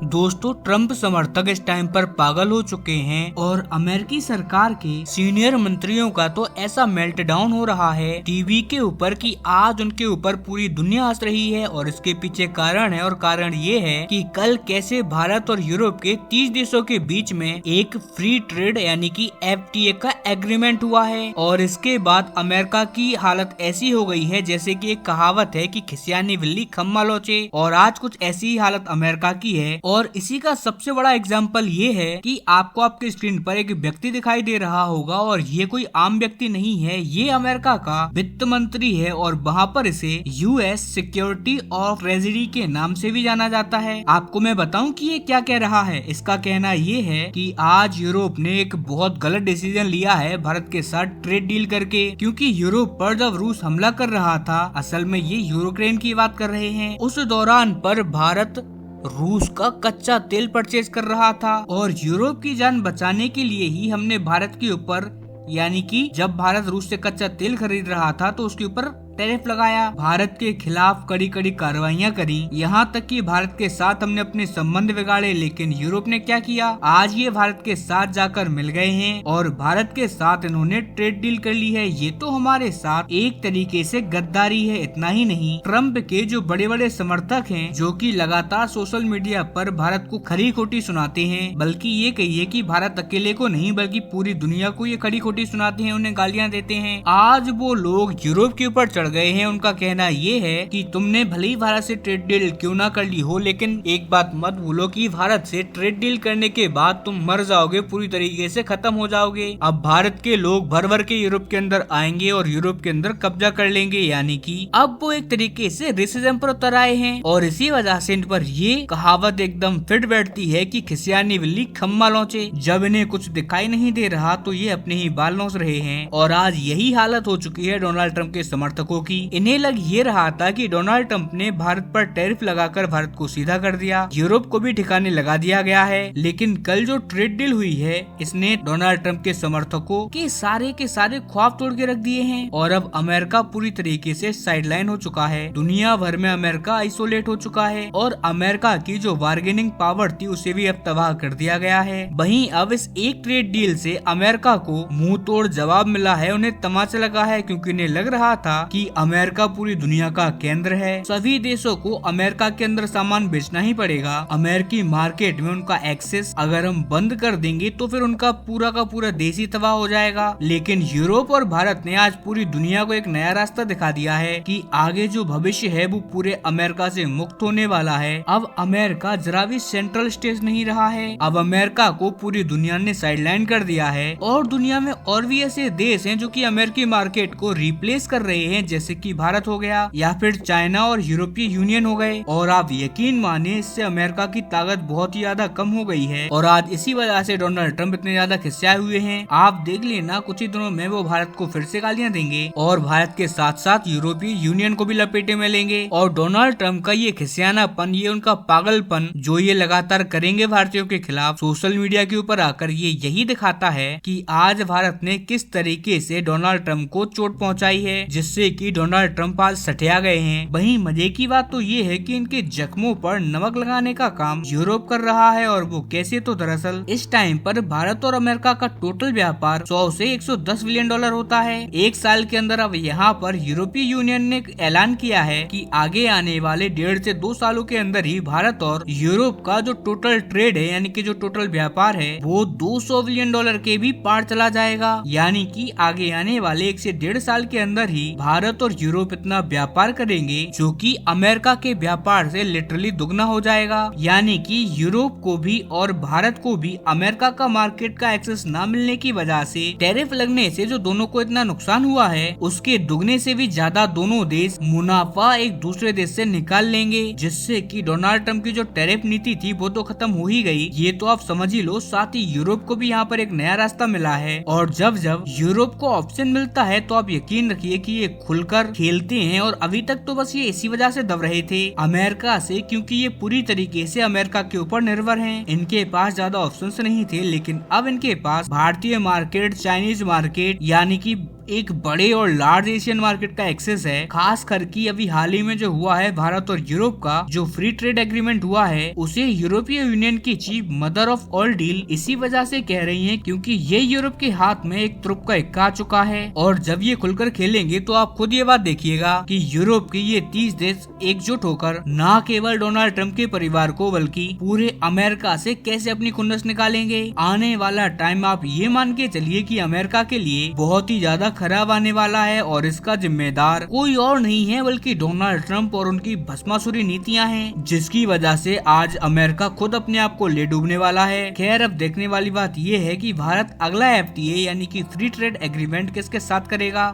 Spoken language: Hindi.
दोस्तों, ट्रम्प समर्थक इस टाइम पर पागल हो चुके हैं और अमेरिकी सरकार के सीनियर मंत्रियों का तो ऐसा मेल्ट डाउन हो रहा है टीवी के ऊपर कि आज उनके ऊपर पूरी दुनिया हंस रही है। और इसके पीछे कारण है, और कारण ये है कि कल कैसे भारत और यूरोप के 30 देशों के बीच में एक फ्री ट्रेड यानी कि FTA का एग्रीमेंट हुआ है। और इसके बाद अमेरिका की हालत ऐसी हो गई है जैसे कि एक कहावत है कि खिसियानी बिल्ली खम्मा लोचे, और आज कुछ ऐसी ही हालत अमेरिका की है। और इसी का सबसे बड़ा एग्जाम्पल ये है कि आपको आपके स्क्रीन पर एक व्यक्ति दिखाई दे रहा होगा, और ये कोई आम व्यक्ति नहीं है, ये अमेरिका का वित्त मंत्री है। और वहाँ पर इसे US सिक्योरिटी और ट्रेजरी के नाम से भी जाना जाता है। आपको मैं बताऊं कि ये क्या कह रहा है। इसका कहना ये है कि आज यूरोप ने एक बहुत गलत डिसीजन लिया है भारत के साथ ट्रेड डील करके, क्योंकि यूरोप पर जब रूस हमला कर रहा था, असल में ये यूक्रेन की बात कर रहे हैं, उस दौरान पर भारत रूस का कच्चा तेल परचेज कर रहा था। और यूरोप की जान बचाने के लिए ही हमने भारत के ऊपर, यानी कि जब भारत रूस से कच्चा तेल खरीद रहा था तो उसके ऊपर टैरिफ लगाया, भारत के खिलाफ कड़ी कड़ी कार्रवाइयां करी, यहाँ तक कि भारत के साथ हमने अपने संबंध बिगाड़े। लेकिन यूरोप ने क्या किया, आज ये भारत के साथ जाकर मिल गए हैं और भारत के साथ इन्होंने ट्रेड डील कर ली है। ये तो हमारे साथ एक तरीके से गद्दारी है। इतना ही नहीं, ट्रम्प के जो बड़े बड़े समर्थक हैं, जो कि लगातार सोशल मीडिया पर भारत को खरी खोटी सुनाते हैं, बल्कि ये कहिए कि भारत अकेले को नहीं बल्कि पूरी दुनिया को ये खरी खोटी सुनाते हैं, उन्हें गालियां देते हैं, आज वो लोग यूरोप के ऊपर चढ़ गए हैं। उनका कहना ये है कि तुमने भले ही भारत से ट्रेड डील क्यों ना कर ली हो, लेकिन एक बात मत भूलो कि भारत से ट्रेड डील करने के बाद तुम मर जाओगे, पूरी तरीके से खत्म हो जाओगे। अब भारत के लोग भर भर के यूरोप के अंदर आएंगे और यूरोप के अंदर कब्जा कर लेंगे, यानी कि अब वो एक तरीके से रेसिज्म पर उतर आए हैं। और इसी वजह से इन पर ये कहावत एकदम फिट बैठती है कि खिसियानी बिल्ली खम्मा नोचे। जब इन्हें कुछ दिखाई नहीं दे रहा तो ये अपने ही बाल नोच रहे हैं। और आज यही हालत हो चुकी है डोनाल्ड ट्रम्प के समर्थकों की। इन्हें लग ये रहा था कि डोनाल्ड ट्रम्प ने भारत पर टैरिफ लगाकर भारत को सीधा कर दिया, यूरोप को भी ठिकाने लगा दिया गया है। लेकिन कल जो ट्रेड डील हुई है, इसने डोनाल्ड ट्रम्प के समर्थकों के सारे ख्वाब तोड़ के रख दिए हैं। और अब अमेरिका पूरी तरीके से साइडलाइन हो चुका है, दुनिया भर में अमेरिका आइसोलेट हो चुका है, और अमेरिका की जो बार्गेनिंग पावर थी उसे भी अब तबाह कर दिया गया है। वहीं अब इस एक ट्रेड डील से अमेरिका को मुंह तोड़ जवाब मिला है, उन्हें तमाचा लगा है, क्योंकि इन्हें लग रहा था कि अमेरिका पूरी दुनिया का केंद्र है, सभी देशों को अमेरिका के अंदर सामान बेचना ही पड़ेगा। अमेरिकी मार्केट में उनका एक्सेस अगर हम बंद कर देंगे तो फिर उनका पूरा का पूरा देश ही तबाह हो जाएगा। लेकिन यूरोप और भारत ने आज पूरी दुनिया को एक नया रास्ता दिखा दिया है कि आगे जो भविष्य है वो पूरे अमेरिका से मुक्त होने वाला है। अब अमेरिका जरा भी सेंट्रल स्टेज नहीं रहा है, अब अमेरिका को पूरी दुनिया ने साइडलाइन कर दिया है। और दुनिया में और भी ऐसे देश हैं जो कि अमेरिकी मार्केट को रिप्लेस कर रहे हैं, जैसे कि भारत हो गया, या फिर चाइना और यूरोपीय यूनियन हो गए। और आप यकीन माने, इससे अमेरिका की ताकत बहुत ही ज्यादा कम हो गई है। और आज इसी वजह से डोनाल्ड ट्रम्प इतने ज्यादा खिसियाए हुए हैं। आप देख लेना, कुछ ही दिनों में वो भारत को फिर से गालियां देंगे और भारत के साथ साथ यूरोपीय यूनियन को भी लपेटे में लेंगे। और डोनाल्ड ट्रम्प का ये खिसियानापन, ये उनका पागलपन जो ये लगातार करेंगे भारतीयों के खिलाफ सोशल मीडिया के ऊपर आकर, ये यही दिखाता है कि आज भारत ने किस तरीके से डोनाल्ड ट्रम्प को चोट पहुंचाई है, जिससे कि डोनाल्ड ट्रम्प आज सठिया गए हैं। वहीं मजे की बात तो ये है कि इनके जख्मों पर नमक लगाने का काम यूरोप कर रहा है। और वो कैसे, तो दरअसल इस टाइम पर भारत और अमेरिका का टोटल व्यापार 100 से 110 बिलियन डॉलर होता है एक साल के अंदर। अब यहाँ पर यूरोपीय यूनियन ने ऐलान किया है कि आगे आने वाले 1.5 से 2 सालों के अंदर ही भारत और यूरोप का जो टोटल ट्रेड है, यानी कि जो टोटल व्यापार है, वो 200 बिलियन डॉलर के भी पार चला जाएगा। यानी कि आगे आने वाले 1 से 1.5 साल के अंदर ही भारत और यूरोप इतना व्यापार करेंगे जो कि अमेरिका के व्यापार से लिटरली दुगना हो जाएगा। यानी कि यूरोप को भी और भारत को भी अमेरिका का मार्केट का एक्सेस न मिलने की वजह से, टैरिफ लगने से जो दोनों को इतना नुकसान हुआ है, उसके दुगने से भी ज्यादा दोनों देश मुनाफा एक दूसरे देश से निकाल लेंगे, जिससे कि डोनाल्ड ट्रम्प की जो टैरिफ नीति थी वो तो खत्म हो ही गई, ये तो आप समझ ही लो, साथ ही यूरोप को भी यहाँ पर एक नया रास्ता मिला है। और जब जब यूरोप को ऑप्शन मिलता है तो आप यकीन रखिए कि ये खुलकर खेलते हैं। और अभी तक तो बस ये इसी वजह से दब रहे थे अमेरिका से, क्योंकि ये पूरी तरीके से अमेरिका के ऊपर निर्भर हैं। इनके पास ज्यादा ऑप्शंस नहीं थे, लेकिन अब इनके पास भारतीय मार्केट, चाइनीज मार्केट, यानी कि एक बड़े और लार्ज एशियन मार्केट का एक्सेस है। खास करके अभी हाल ही में जो हुआ है भारत और यूरोप का जो फ्री ट्रेड एग्रीमेंट हुआ है, उसे यूरोपीय यूनियन की chief mother of all deal इसी वजह से कह रही है, क्योंकि ये यूरोप के हाथ में एक तुरुप का इक्का आ चुका है। और जब ये खुलकर खेलेंगे तो आप खुद ये बात देखिएगा कि यूरोप के ये 30 देश एकजुट होकर न केवल डोनाल्ड ट्रंप के परिवार को बल्कि पूरे अमेरिका से कैसे अपनी खुन्नस निकालेंगे। आने वाला टाइम आप ये मान के चलिए कि अमेरिका के लिए बहुत ही ज्यादा खराब आने वाला है और इसका जिम्मेदार कोई और नहीं है बल्कि डोनाल्ड ट्रंप और उनकी भस्मासुरी नीतियां हैं, जिसकी वजह से आज अमेरिका खुद अपने आप को ले डूबने वाला है। खैर, अब देखने वाली बात ये है कि भारत अगला FTA यानी कि फ्री ट्रेड एग्रीमेंट किसके साथ करेगा।